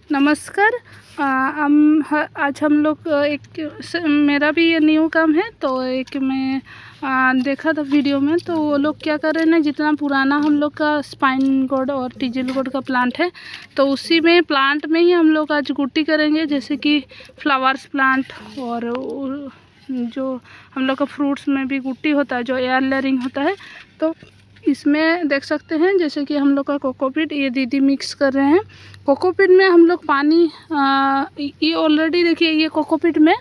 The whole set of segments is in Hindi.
नमस्कार। आज हम लोग मेरा भी ये न्यू काम है। तो एक मैं देखा था वीडियो में, तो वो लोग क्या कर रहे हैं ना, जितना पुराना हम लोग का स्पाइन गोर्ड और टीजिल गोर्ड का प्लांट है, तो उसी में प्लांट में ही हम लोग आज गुट्टी करेंगे। जैसे कि फ्लावर्स प्लांट और जो हम लोग का फ्रूट्स में भी गुट्टी होता है, जो एयर लेयरिंग होता है। तो इसमें देख सकते हैं जैसे कि हम लोग का कोकोपीट ये दीदी मिक्स कर रहे हैं। कोकोपीट में हम लोग पानी ये ऑलरेडी देखिए, ये कोकोपीट में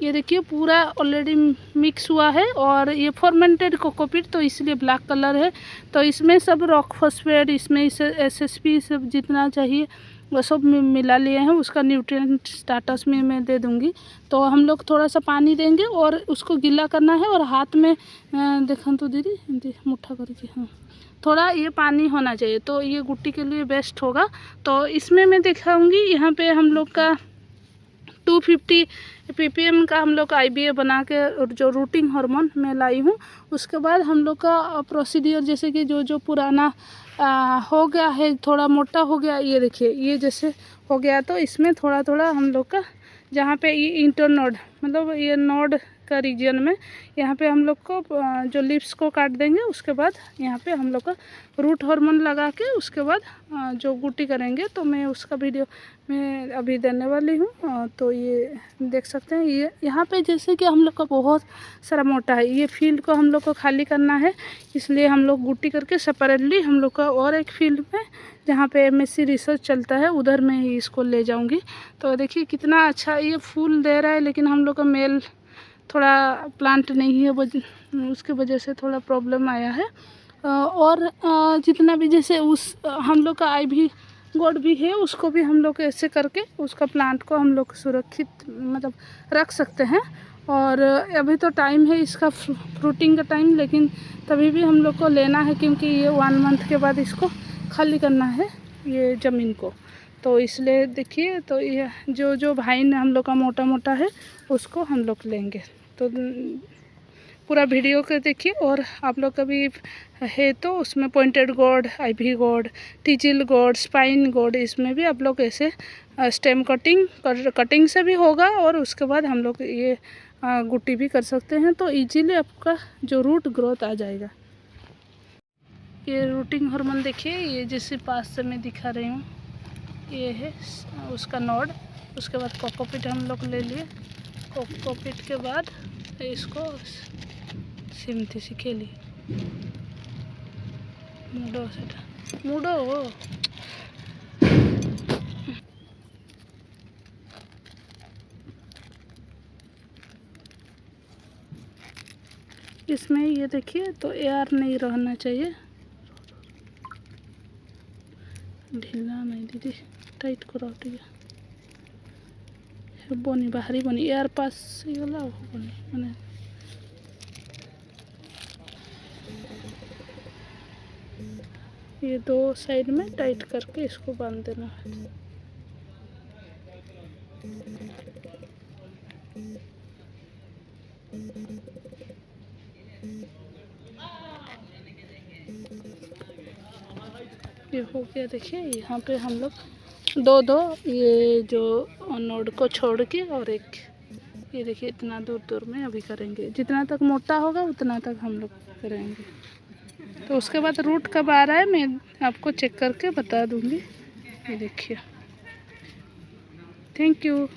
ये देखिए पूरा ऑलरेडी मिक्स हुआ है, और ये फॉर्मेंटेड कोकोपीट तो इसलिए ब्लैक कलर है। तो इसमें सब रॉक फॉस्फेट, इसमें एसएसपी सब जितना चाहिए वो सब मिला लिए हैं। उसका न्यूट्रिएंट स्टेटस में मैं दे दूँगी। तो हम लोग थोड़ा सा पानी देंगे और उसको गीला करना है, और हाथ में देखा तो दीदी मुट्ठा करके, हाँ थोड़ा ये पानी होना चाहिए, तो ये गुट्टी के लिए बेस्ट होगा। तो इसमें मैं दिखाऊंगी, यहाँ पे हम लोग का 250 ppm का हम लोग का IBA बना के जो रूटिंग हार्मोन मैं लाई हूँ। उसके बाद हम लोग का प्रोसीडियर, जैसे कि जो पुराना हो गया है, थोड़ा मोटा हो गया, ये देखिए ये जैसे हो गया, तो इसमें थोड़ा थोड़ा हम लोग का जहाँ पे ये इंटरनोड मतलब ये नोड का रीजन में, यहाँ पे हम लोग को जो लिप्स को काट देंगे। उसके बाद यहाँ पे हम लोग का रूट हार्मोन लगा के उसके बाद जो गुट्टी करेंगे, तो मैं उसका वीडियो मैं अभी देने वाली हूँ। तो ये देख सकते हैं, ये यहाँ पे जैसे कि हम लोग का बहुत सारा मोटा है, ये फील्ड को हम लोग को खाली करना है। इसलिए हम लोग गुट्टी करके सेपरेटली हम लोग का और एक फील्ड में जहाँ पे MSc रिसर्च चलता है, उधर मैं ही इसको ले जाऊँगी। तो देखिए कितना अच्छा ये फूल दे रहा है, लेकिन हम लोग का मेल थोड़ा प्लांट नहीं है, उसके वजह से थोड़ा प्रॉब्लम आया है। और जितना भी जैसे उस हम लोग का IB गोड भी है, उसको भी हम लोग ऐसे करके उसका प्लांट को हम लोग सुरक्षित मतलब रख सकते हैं। और अभी तो टाइम है इसका फ्रूटिंग का टाइम, लेकिन तभी भी हम लोग को लेना है, क्योंकि ये 1 मंथ के बाद इसको खाली करना है ये ज़मीन को। तो इसलिए देखिए, तो ये जो भाइन हम लोग का मोटा मोटा है उसको हम लोग लेंगे। तो पूरा वीडियो को देखिए, और आप लोग का भी है तो उसमें pointed gourd, IB gourd, teasel gourd, spine gourd, इसमें भी आप लोग ऐसे स्टेम कटिंग से भी होगा, और उसके बाद हम लोग ये गुट्टी भी कर सकते हैं। तो इजीली आपका जो रूट ग्रोथ आ जाएगा। ये रूटिंग हार्मोन देखिए, ये जैसे पास से मैं दिखा रही हूँ, ये है उसका नोड। उसके बाद कोकोपीट हम लोग ले लिए। कोकोपीट के बाद इसको सिमती से खेली मुडो इसमें ये देखिए, तो एयर नहीं रहना चाहिए, ढीला नहीं दीदी, टाइट करो बनी बाहरी बनी एयर पास गला बनी मैंने। ये 2 साइड में टाइट करके इसको बांध देना है। ये हो गया देखिए, यहाँ पे हम लोग दो ये जो नोड को छोड़ के, और एक ये देखिए इतना दूर दूर में अभी करेंगे। जितना तक मोटा होगा उतना तक हम लोग करेंगे। तो उसके बाद रूट कब आ रहा है मैं आपको चेक करके बता दूंगी। ये देखिए, थैंक यू।